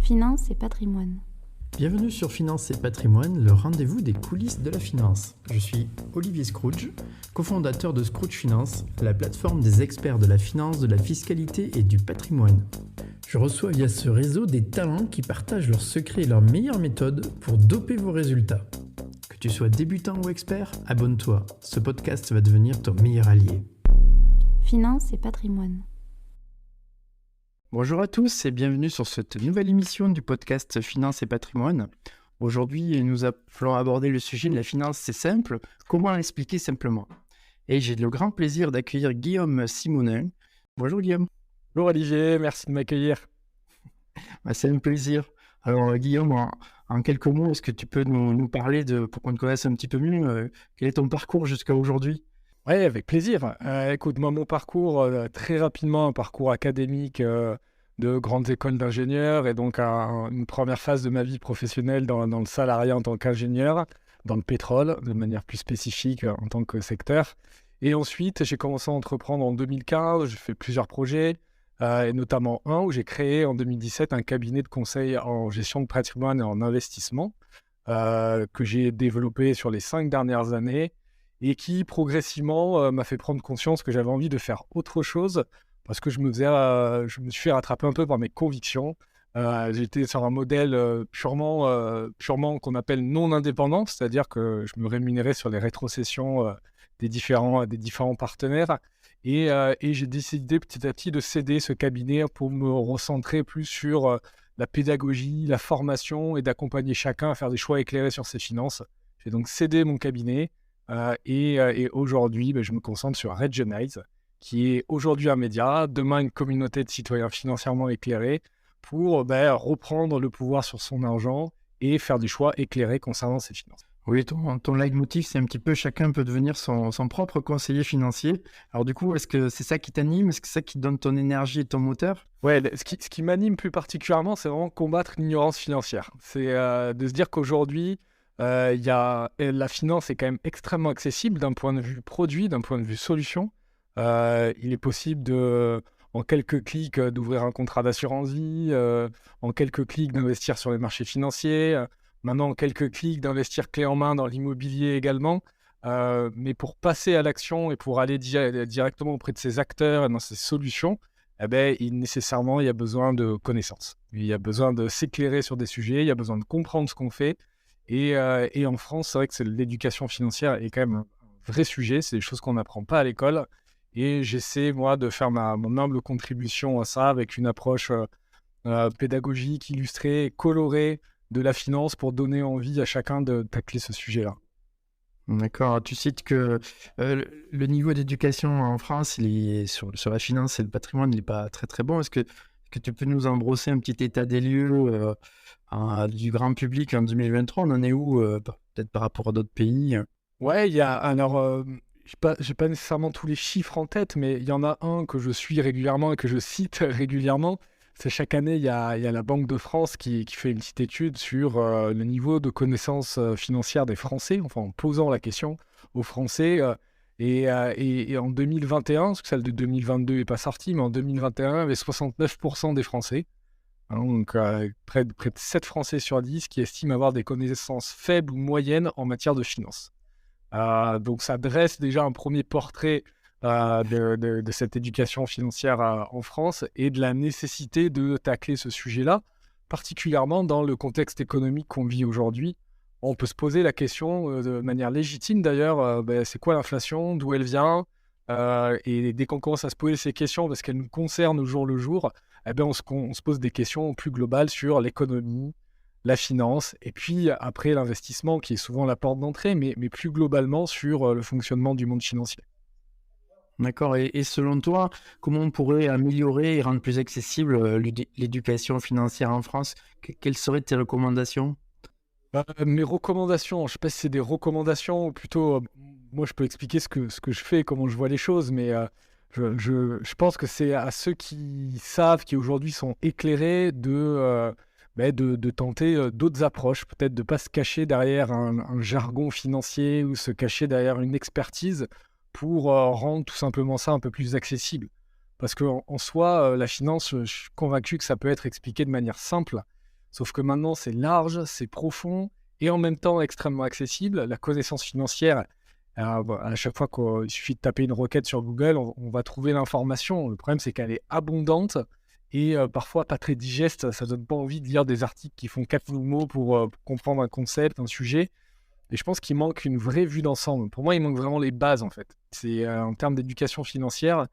Finance et patrimoine. Bienvenue sur Finance et patrimoine, le rendez-vous des coulisses de la finance. Je suis Olivier Scrooge, cofondateur de Scrooge Finance, la plateforme des experts de la finance, de la fiscalité et du patrimoine. Je reçois via ce réseau des talents qui partagent leurs secrets et leurs meilleures méthodes pour doper vos résultats. Que tu sois débutant ou expert, abonne-toi. Ce podcast va devenir ton meilleur allié. Finance et patrimoine. Bonjour à tous et bienvenue sur cette nouvelle émission du podcast Finance et patrimoine. Aujourd'hui, nous allons aborder le sujet de la finance, c'est simple, comment l'expliquer simplement. Et j'ai le grand plaisir d'accueillir Guillaume Simonin. Bonjour Guillaume. Bonjour Olivier, merci de m'accueillir. C'est un plaisir. Alors Guillaume, en quelques mots, est-ce que tu peux nous parler, pour qu'on te connaisse un petit peu mieux, quel est ton parcours jusqu'à aujourd'hui ? Oui, avec plaisir. Écoute, moi, mon parcours, très rapidement, un parcours académique de grandes écoles d'ingénieurs et donc une première phase de ma vie professionnelle dans le salariat en tant qu'ingénieur, dans le pétrole, de manière plus spécifique en tant que secteur. Et ensuite, j'ai commencé à entreprendre en 2015, j'ai fait plusieurs projets, et notamment un où j'ai créé en 2017 un cabinet de conseil en gestion de patrimoine et en investissement que j'ai développé sur les 5 dernières années. Et qui progressivement m'a fait prendre conscience que j'avais envie de faire autre chose parce que je me suis fait rattraper un peu par mes convictions. J'étais sur un modèle purement qu'on appelle non indépendant, c'est-à-dire que je me rémunérais sur les rétrocessions des différents partenaires. Et j'ai décidé petit à petit de céder ce cabinet pour me recentrer plus sur la pédagogie, la formation et d'accompagner chacun à faire des choix éclairés sur ses finances. J'ai donc cédé mon cabinet. Et aujourd'hui, je me concentre sur Regionise, qui est aujourd'hui un média, demain une communauté de citoyens financièrement éclairés pour reprendre le pouvoir sur son argent et faire des choix éclairés concernant ses finances. Oui, ton leitmotiv, c'est un petit peu chacun peut devenir son propre conseiller financier. Alors du coup, est-ce que c'est ça qui t'anime ? Est-ce que c'est ça qui te donne ton énergie et ton moteur ? Ouais, ce qui m'anime plus particulièrement, c'est vraiment combattre l'ignorance financière. C'est de se dire qu'aujourd'hui, la finance est quand même extrêmement accessible d'un point de vue produit, d'un point de vue solution. Il est possible en quelques clics d'ouvrir un contrat d'assurance vie, en quelques clics d'investir sur les marchés financiers, maintenant en quelques clics d'investir clé en main dans l'immobilier également. Mais pour passer à l'action et pour aller directement auprès de ces acteurs et dans ces solutions, nécessairement il y a besoin de connaissances. Il y a besoin de s'éclairer sur des sujets, il y a besoin de comprendre ce qu'on fait. Et en France, c'est vrai que l'éducation financière est quand même un vrai sujet. C'est des choses qu'on n'apprend pas à l'école. Et j'essaie, moi, de faire mon humble contribution à ça avec une approche pédagogique, illustrée, colorée de la finance pour donner envie à chacun de tacler ce sujet-là. D'accord. Tu cites que le niveau d'éducation en France, il est sur la finance et le patrimoine, il n'est pas très très bon. Est-ce que tu peux nous en brosser un petit état des lieux du grand public en 2023, on en est où peut-être par rapport à d'autres pays ? Ouais, il y a alors, j'ai pas nécessairement tous les chiffres en tête, mais il y en a un que je suis régulièrement et que je cite régulièrement. C'est chaque année, il y a la Banque de France qui fait une petite étude sur le niveau de connaissance financière des Français, enfin en posant la question aux Français. Et en 2021, parce que celle de 2022 n'est pas sortie, mais en 2021, il y avait 69% des Français. Donc, près de 7 Français sur 10 qui estiment avoir des connaissances faibles ou moyennes en matière de finance. Donc, ça dresse déjà un premier portrait de cette éducation financière en France et de la nécessité de tacler ce sujet-là, particulièrement dans le contexte économique qu'on vit aujourd'hui. On peut se poser la question de manière légitime d'ailleurs, c'est quoi l'inflation, d'où elle vient ? Et dès qu'on commence à se poser ces questions, parce qu'elles nous concernent au jour le jour, on se pose des questions plus globales sur l'économie, la finance, et puis après l'investissement qui est souvent la porte d'entrée, mais plus globalement sur le fonctionnement du monde financier. D'accord. Et selon toi, comment on pourrait améliorer et rendre plus accessible l'éducation financière en France ? Quelles seraient tes recommandations ? Mes recommandations, je ne sais pas si c'est des recommandations ou plutôt, moi je peux expliquer ce que je fais, comment je vois les choses, mais je pense que c'est à ceux qui savent, qui aujourd'hui sont éclairés de tenter d'autres approches, peut-être de ne pas se cacher derrière un jargon financier ou se cacher derrière une expertise pour rendre tout simplement ça un peu plus accessible. Parce qu'en soi, la finance, je suis convaincu que ça peut être expliqué de manière simple. Sauf que maintenant, c'est large, c'est profond et en même temps extrêmement accessible. La connaissance financière, à chaque fois qu'il suffit de taper une requête sur Google, on va trouver l'information. Le problème, c'est qu'elle est abondante et parfois pas très digeste. Ça donne pas envie de lire des articles qui font 4000 mots pour comprendre un concept, un sujet. Et je pense qu'il manque une vraie vue d'ensemble. Pour moi, il manque vraiment les bases, en fait. C'est en termes d'éducation financière,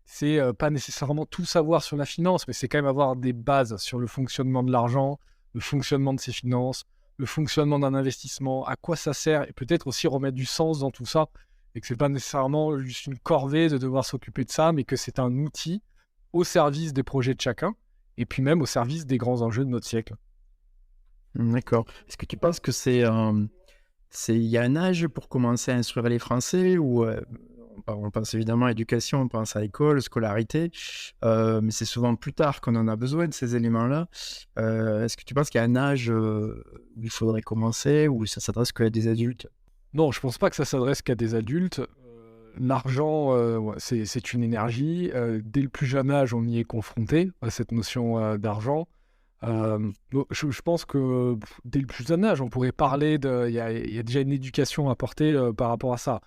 c'est pas nécessairement tout savoir sur la finance, mais c'est quand même avoir des bases sur le fonctionnement de l'argent, le fonctionnement de ses finances, le fonctionnement d'un investissement, à quoi ça sert, et peut-être aussi remettre du sens dans tout ça, et que c'est pas nécessairement juste une corvée de devoir s'occuper de ça, mais que c'est un outil au service des projets de chacun, et puis même au service des grands enjeux de notre siècle. D'accord. Est-ce que tu penses que il y a un âge pour commencer à instruire les Français ou on pense évidemment à l'éducation, on pense à l'école, scolarité, mais c'est souvent plus tard qu'on en a besoin de ces éléments-là. Est-ce que tu penses qu'il y a un âge où il faudrait commencer ou ça s'adresse qu'à des adultes? Non, je pense pas que ça s'adresse qu'à des adultes. L'argent, ouais, c'est une énergie. Dès le plus jeune âge, on y est confronté à cette notion d'argent. Donc, je pense que dès le plus jeune âge, on pourrait parler de. Il y a déjà une éducation apportée par rapport à ça.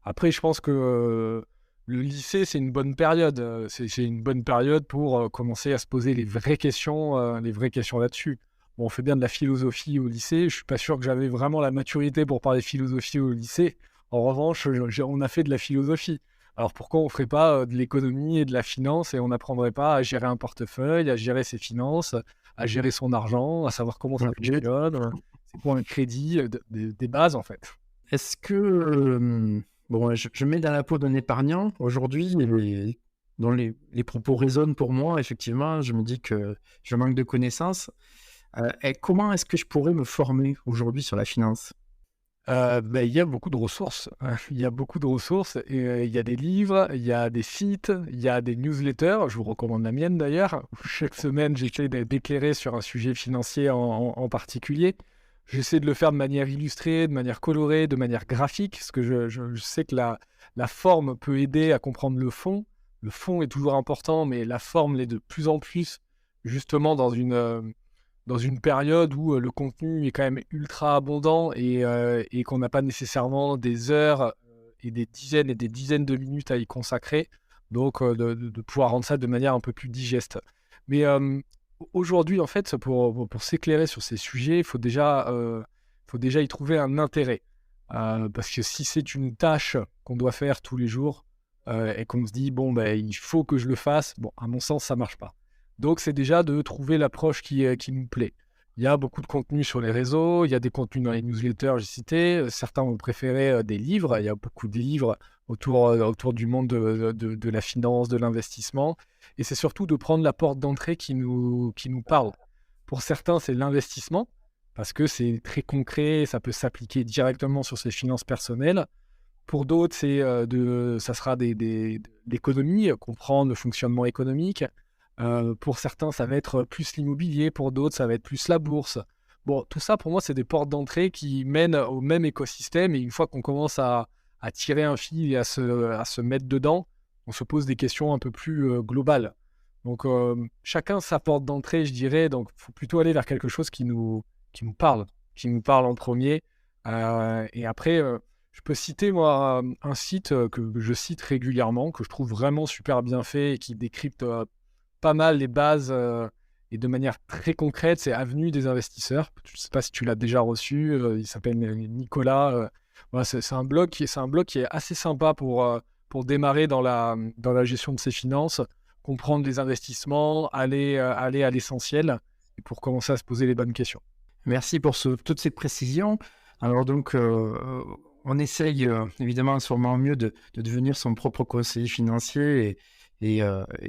Après, je pense que le lycée, c'est une bonne période. C'est une bonne période pour commencer à se poser les vraies questions là-dessus. Bon, on fait bien de la philosophie au lycée. Je suis pas sûr que j'avais vraiment la maturité pour parler philosophie au lycée. En revanche, on a fait de la philosophie. Alors pourquoi on ne ferait pas de l'économie et de la finance et on n'apprendrait pas à gérer un portefeuille, à gérer ses finances, à gérer son argent, à savoir comment ça fonctionne, c'est quoi un crédit, des bases en fait. Est-ce que, bon, je mets dans la peau d'un épargnant aujourd'hui, dont les propos résonnent pour moi, effectivement, je me dis que je manque de connaissances. Et comment est-ce que je pourrais me former aujourd'hui sur la finance? Il y a beaucoup de ressources. Il y a beaucoup de ressources et il y a des livres, il y a des sites, il y a des newsletters. Je vous recommande la mienne d'ailleurs. Chaque semaine, j'essaie d'éclairer sur un sujet financier en particulier. J'essaie de le faire de manière illustrée, de manière colorée, de manière graphique, parce que je sais que la forme peut aider à comprendre le fond. Le fond est toujours important, mais la forme l'est de plus en plus, justement dans une période où le contenu est quand même ultra abondant et qu'on n'a pas nécessairement des heures et des dizaines de minutes à y consacrer. Donc, de pouvoir rendre ça de manière un peu plus digeste. Mais aujourd'hui, en fait, pour s'éclairer sur ces sujets, il faut déjà y trouver un intérêt. Parce que si c'est une tâche qu'on doit faire tous les jours et qu'on se dit, bon, ben, il faut que je le fasse, bon, à mon sens, ça ne marche pas. Donc, c'est déjà de trouver l'approche qui nous plaît. Il y a beaucoup de contenu sur les réseaux, il y a des contenus dans les newsletters, j'ai cité. Certains ont préféré des livres. Il y a beaucoup de livres autour du monde de la finance, de l'investissement. Et c'est surtout de prendre la porte d'entrée qui nous parle. Pour certains, c'est l'investissement, parce que c'est très concret, ça peut s'appliquer directement sur ses finances personnelles. Pour d'autres, ça sera de l'économie, comprendre le fonctionnement économique. Pour certains, ça va être plus l'immobilier, pour d'autres, ça va être plus la bourse. Bon, tout ça, pour moi, c'est des portes d'entrée qui mènent au même écosystème. Et une fois qu'on commence à tirer un fil et à se mettre dedans, on se pose des questions un peu plus globales. Donc, chacun sa porte d'entrée, je dirais. Donc, il faut plutôt aller vers quelque chose qui nous parle en premier. Et après, je peux citer, moi, un site que je cite régulièrement, que je trouve vraiment super bien fait et qui décrypte pas mal les bases et de manière très concrète. C'est Avenue des investisseurs. Je ne sais pas si tu l'as déjà reçu. Il s'appelle Nicolas. Voilà, c'est un blog qui est assez sympa pour démarrer dans la gestion de ses finances, comprendre les investissements, aller à l'essentiel et pour commencer à se poser les bonnes questions. Merci pour toutes ces précisions. Alors donc, on essaye évidemment sûrement mieux de devenir son propre conseiller financier et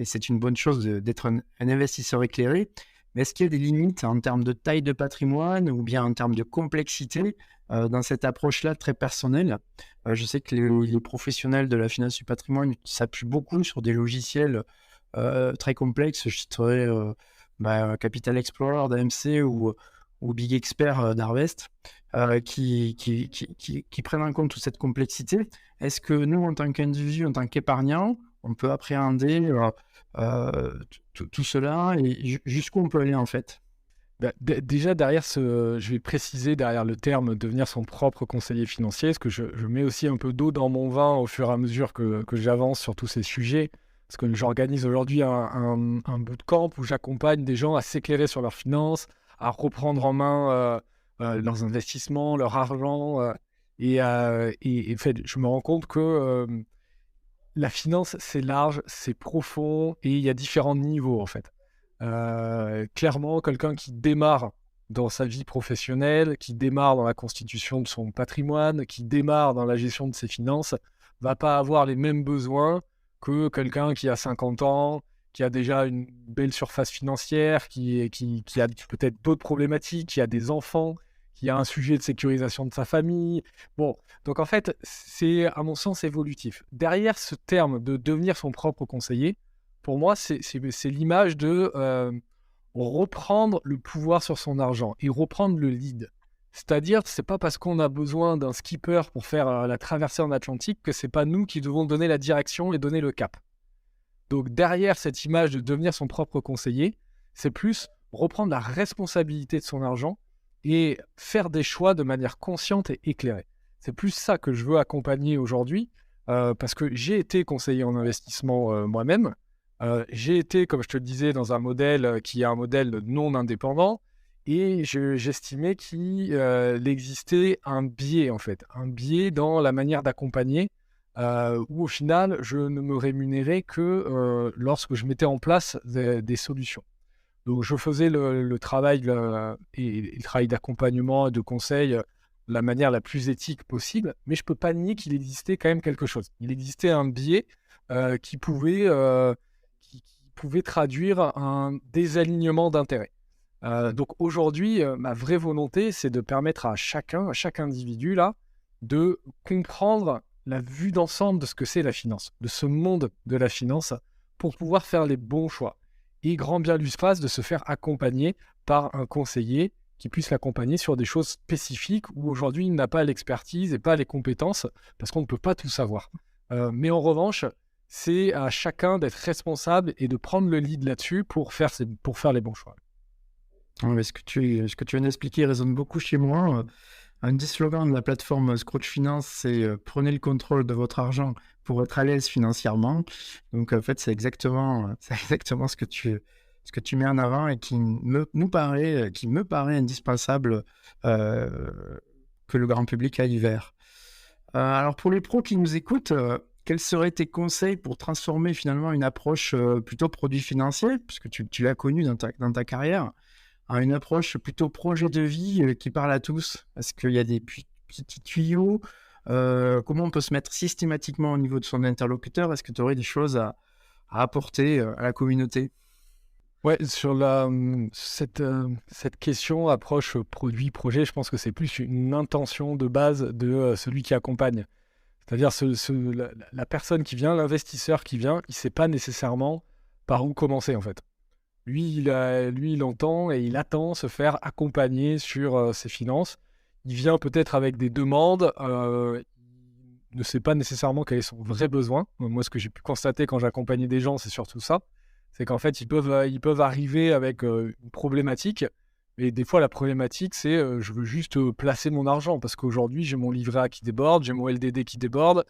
c'est une bonne chose d'être un investisseur éclairé. Mais est-ce qu'il y a des limites en termes de taille de patrimoine ou bien en termes de complexité dans cette approche-là très personnelle? Je sais que les professionnels de la finance du patrimoine s'appuient beaucoup sur des logiciels très complexes. Je citerai Capital Explorer d'AMC ou Big Expert d'Harvest qui prennent en compte toute cette complexité. Est-ce que nous, en tant qu'individu, en tant qu'épargnant, on peut appréhender tout cela et jusqu'où on peut aller en fait? Déjà, je vais préciser derrière le terme devenir son propre conseiller financier, parce que je mets aussi un peu d'eau dans mon vin au fur et à mesure que j'avance sur tous ces sujets. Parce que j'organise aujourd'hui un bootcamp où j'accompagne des gens à s'éclairer sur leurs finances, à reprendre en main leurs investissements, leur argent. Et en fait, je me rends compte que la finance, c'est large, c'est profond et il y a différents niveaux en fait. Clairement, quelqu'un qui démarre dans sa vie professionnelle, qui démarre dans la constitution de son patrimoine, qui démarre dans la gestion de ses finances, va pas avoir les mêmes besoins que quelqu'un qui a 50 ans, qui a déjà une belle surface financière, qui a peut-être d'autres problématiques, qui a des enfants, qui a un sujet de sécurisation de sa famille. Bon, donc en fait, c'est à mon sens évolutif. Derrière ce terme de devenir son propre conseiller, pour moi, c'est l'image de reprendre le pouvoir sur son argent et reprendre le lead. C'est-à-dire, c'est pas parce qu'on a besoin d'un skipper pour faire la traversée en Atlantique que c'est pas nous qui devons donner la direction et donner le cap. Donc derrière cette image de devenir son propre conseiller, c'est plus reprendre la responsabilité de son argent et faire des choix de manière consciente et éclairée. C'est plus ça que je veux accompagner aujourd'hui, parce que j'ai été conseiller en investissement moi-même. J'ai été, comme je te le disais, dans un modèle qui est un modèle non indépendant, et j'estimais qu'il existait un biais, en fait, un biais dans la manière d'accompagner, où au final, je ne me rémunérais que lorsque je mettais en place des solutions. Donc, je faisais le travail et le travail d'accompagnement et de conseil de la manière la plus éthique possible, mais je ne peux pas nier qu'il existait quand même quelque chose. Il existait un biais qui pouvait traduire un désalignement d'intérêts. Donc aujourd'hui, ma vraie volonté, c'est de permettre à chaque individu là, de comprendre la vue d'ensemble de ce que c'est la finance, de ce monde de la finance, pour pouvoir faire les bons choix. Et grand bien lui se fasse de se faire accompagner par un conseiller qui puisse l'accompagner sur des choses spécifiques où aujourd'hui il n'a pas l'expertise et pas les compétences, parce qu'on ne peut pas tout savoir. Mais en revanche, c'est à chacun d'être responsable et de prendre le lead là-dessus pour faire les bons choix. Ouais, mais ce que tu viens d'expliquer résonne beaucoup chez moi. Un des slogans de la plateforme Scrooge Finance, c'est prenez le contrôle de votre argent pour être à l'aise financièrement. Donc en fait, c'est exactement ce que tu mets en avant et qui me paraît indispensable que le grand public aille vers. Alors pour les pros qui nous écoutent, quels seraient tes conseils pour transformer finalement une approche plutôt produit financier, puisque tu l'as connu dans ta carrière, à une approche plutôt projet de vie qui parle à tous? Est-ce qu'il y a des petits tuyaux? Comment on peut se mettre systématiquement au niveau de son interlocuteur? Est-ce que tu aurais des choses à apporter à la communauté? Ouais, sur cette question approche produit-projet, je pense que c'est plus une intention de base de celui qui accompagne. C'est-à-dire la personne qui vient, l'investisseur qui vient, il ne sait pas nécessairement par où commencer en fait. Lui, il entend et il attend se faire accompagner sur ses finances. Il vient peut-être avec des demandes, il ne sait pas nécessairement quel est son vrai besoin. Moi, ce que j'ai pu constater quand j'accompagnais des gens, c'est surtout ça. C'est qu'en fait, ils peuvent arriver avec une problématique. Et des fois, la problématique, c'est je veux juste placer mon argent parce qu'aujourd'hui, j'ai mon livret A qui déborde, j'ai mon LDD qui déborde,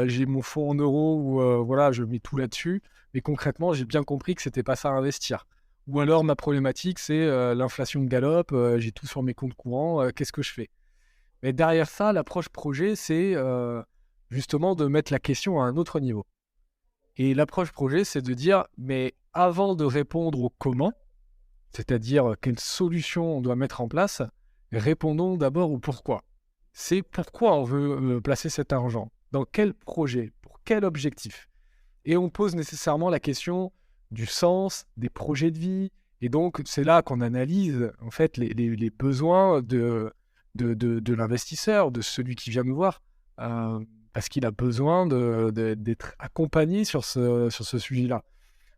j'ai mon fonds en euros où voilà, je mets tout là-dessus. Mais concrètement, j'ai bien compris que c'était pas ça à investir. Ou alors, ma problématique, c'est l'inflation galope, j'ai tout sur mes comptes courants, qu'est-ce que je fais? Mais derrière ça, l'approche projet, c'est justement de mettre la question à un autre niveau. Et l'approche projet, c'est de dire, mais avant de répondre au comment, c'est-à-dire quelle solution on doit mettre en place, répondons d'abord au pourquoi. C'est pourquoi on veut placer cet argent, dans quel projet, pour quel objectif. Et on pose nécessairement la question du sens, des projets de vie. Et donc, c'est là qu'on analyse en fait les besoins de l'investisseur, de celui qui vient nous voir, parce qu'il a besoin d'être accompagné sur ce sujet-là.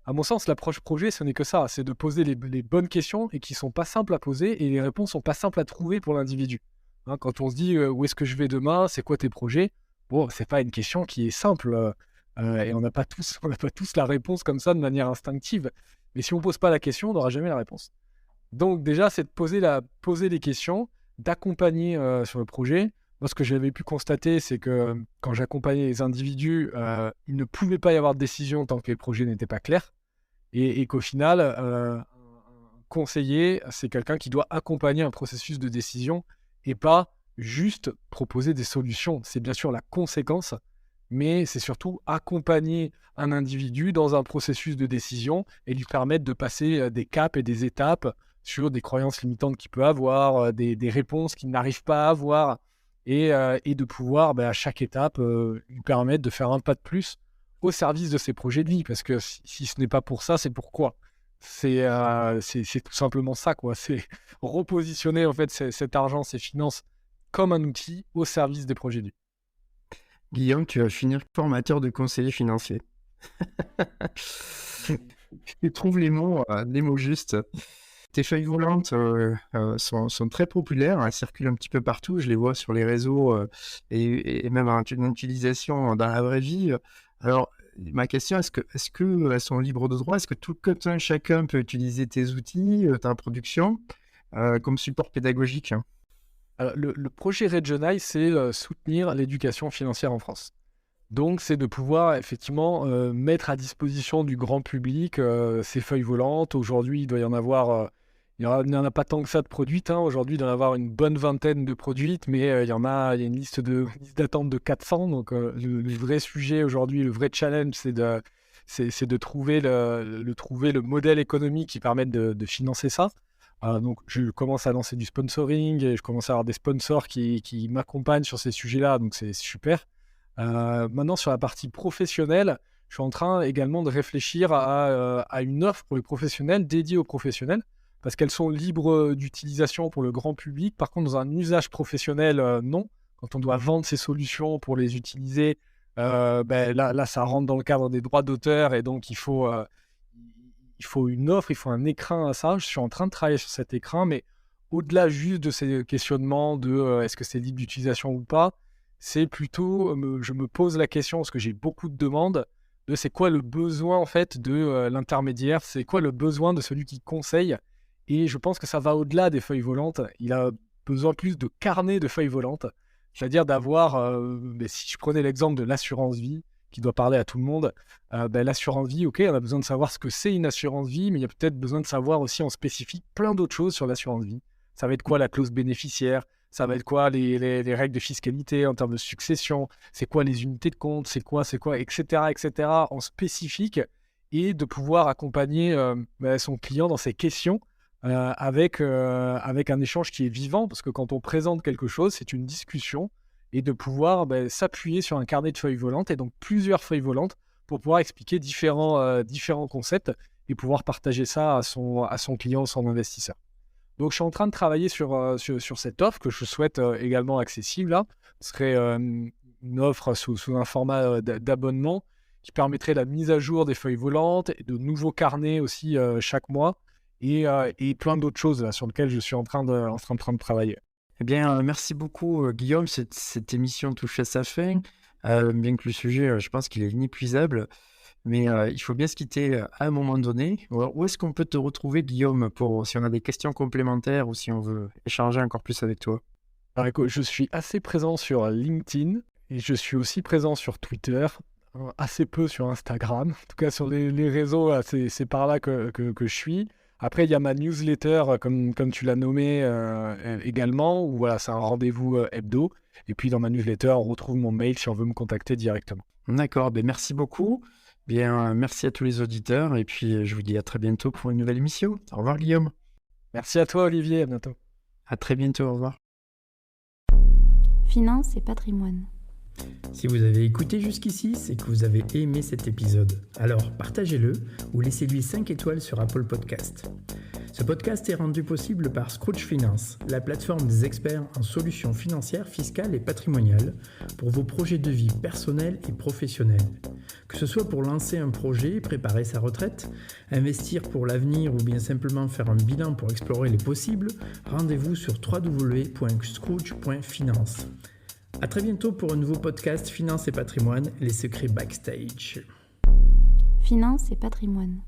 À mon sens, l'approche projet, ce n'est que ça, c'est de poser les bonnes questions et qui ne sont pas simples à poser et les réponses ne sont pas simples à trouver pour l'individu. Hein, quand on se dit où est-ce que je vais demain, c'est quoi tes projets, bon, ce n'est pas une question qui est simple et on n'a pas tous la réponse comme ça de manière instinctive. Mais si on ne pose pas la question, on n'aura jamais la réponse. Donc déjà, c'est de poser les questions, d'accompagner sur le projet. Moi, ce que j'avais pu constater, c'est que quand j'accompagnais les individus, il ne pouvait pas y avoir de décision tant que les projets n'étaient pas clairs. Et qu'au final, un conseiller, c'est quelqu'un qui doit accompagner un processus de décision et pas juste proposer des solutions. C'est bien sûr la conséquence, mais c'est surtout accompagner un individu dans un processus de décision et lui permettre de passer des caps et des étapes sur des croyances limitantes qu'il peut avoir, des réponses qu'il n'arrive pas à avoir, et de pouvoir, à chaque étape, lui permettre de faire un pas de plus au service de ses projets de vie. Parce que si ce n'est pas pour ça, c'est pourquoi. C'est tout simplement ça, quoi. C'est repositionner en fait cet argent, ces finances, comme un outil au service des projets de vie. Guillaume, tu vas finir formateur de conseiller financier. Tu trouves les mots justes. Tes feuilles volantes sont très populaires, elles circulent un petit peu partout, je les vois sur les réseaux et même en utilisation dans la vraie vie. Alors, ma question, est-ce que elles sont libres de droit? Est-ce que tout un chacun peut utiliser tes outils, ta production, comme support pédagogique? Alors, le projet Regional, c'est soutenir l'éducation financière en France. Donc, c'est de pouvoir effectivement mettre à disposition du grand public ces feuilles volantes. Aujourd'hui, il doit y en avoir, il n'y en a pas tant que ça de produites. Aujourd'hui, il doit y en avoir une bonne vingtaine de produites, mais il y a une liste d'attente de 400. Donc, le vrai sujet aujourd'hui, le vrai challenge, c'est de trouver le modèle économique qui permette de financer ça. Donc, je commence à lancer du sponsoring et je commence à avoir des sponsors qui m'accompagnent sur ces sujets-là. Donc, c'est super. Maintenant, sur la partie professionnelle, je suis en train également de réfléchir à une offre pour les professionnels dédiée aux professionnels, parce qu'elles sont libres d'utilisation pour le grand public. Par contre, dans un usage professionnel, non. Quand on doit vendre ces solutions pour les utiliser, là, ça rentre dans le cadre des droits d'auteur et donc il faut une offre, il faut un écrin à ça. Je suis en train de travailler sur cet écrin, mais au-delà juste de ces questionnements de est-ce que c'est libre d'utilisation ou pas, c'est plutôt, je me pose la question, parce que j'ai beaucoup de demandes, de c'est quoi le besoin en fait de l'intermédiaire, c'est quoi le besoin de celui qui conseille. Et je pense que ça va au-delà des feuilles volantes. Il a besoin plus de carnet de feuilles volantes, c'est-à-dire d'avoir, si je prenais l'exemple de l'assurance vie, qui doit parler à tout le monde, l'assurance vie, ok, on a besoin de savoir ce que c'est une assurance vie, mais il y a peut-être besoin de savoir aussi en spécifique plein d'autres choses sur l'assurance vie. Ça va être quoi la clause bénéficiaire? Ça va être quoi les règles de fiscalité en termes de succession? C'est quoi les unités de compte? C'est quoi, etc., en spécifique, et de pouvoir accompagner son client dans ses questions avec un échange qui est vivant, parce que quand on présente quelque chose, c'est une discussion, et de pouvoir s'appuyer sur un carnet de feuilles volantes, et donc plusieurs feuilles volantes, pour pouvoir expliquer différents concepts et pouvoir partager ça à son client, son investisseur. Donc, je suis en train de travailler sur cette offre que je souhaite également accessible. Là. Ce serait une offre sous un format d'abonnement qui permettrait la mise à jour des feuilles volantes, et de nouveaux carnets aussi chaque mois, et plein d'autres choses là, sur lesquelles je suis en train de travailler. Eh bien, merci beaucoup, Guillaume. Cette émission touche à sa fin. Bien que le sujet, je pense qu'il est inépuisable. Mais il faut bien se quitter à un moment donné. Alors, où est-ce qu'on peut te retrouver, Guillaume, si on a des questions complémentaires ou si on veut échanger encore plus avec toi? Alors, écoute, je suis assez présent sur LinkedIn et je suis aussi présent sur Twitter, assez peu sur Instagram. En tout cas, sur les réseaux, c'est par là que je suis. Après, il y a ma newsletter, comme tu l'as nommé également, où voilà, c'est un rendez-vous hebdo. Et puis, dans ma newsletter, on retrouve mon mail si on veut me contacter directement. D'accord, merci beaucoup. Bien, merci à tous les auditeurs et puis je vous dis à très bientôt pour une nouvelle émission. Au revoir Guillaume. Merci à toi Olivier, à bientôt. À très bientôt, au revoir. Finance et patrimoine. Si vous avez écouté jusqu'ici, c'est que vous avez aimé cet épisode. Alors partagez-le ou laissez-lui 5 étoiles sur Apple Podcast. Ce podcast est rendu possible par Scrooge Finance, la plateforme des experts en solutions financières, fiscales et patrimoniales pour vos projets de vie personnels et professionnels. Que ce soit pour lancer un projet, préparer sa retraite, investir pour l'avenir ou bien simplement faire un bilan pour explorer les possibles, rendez-vous sur www.scrooge.finance. À très bientôt pour un nouveau podcast Finance et patrimoine, les secrets backstage. Finance et patrimoine.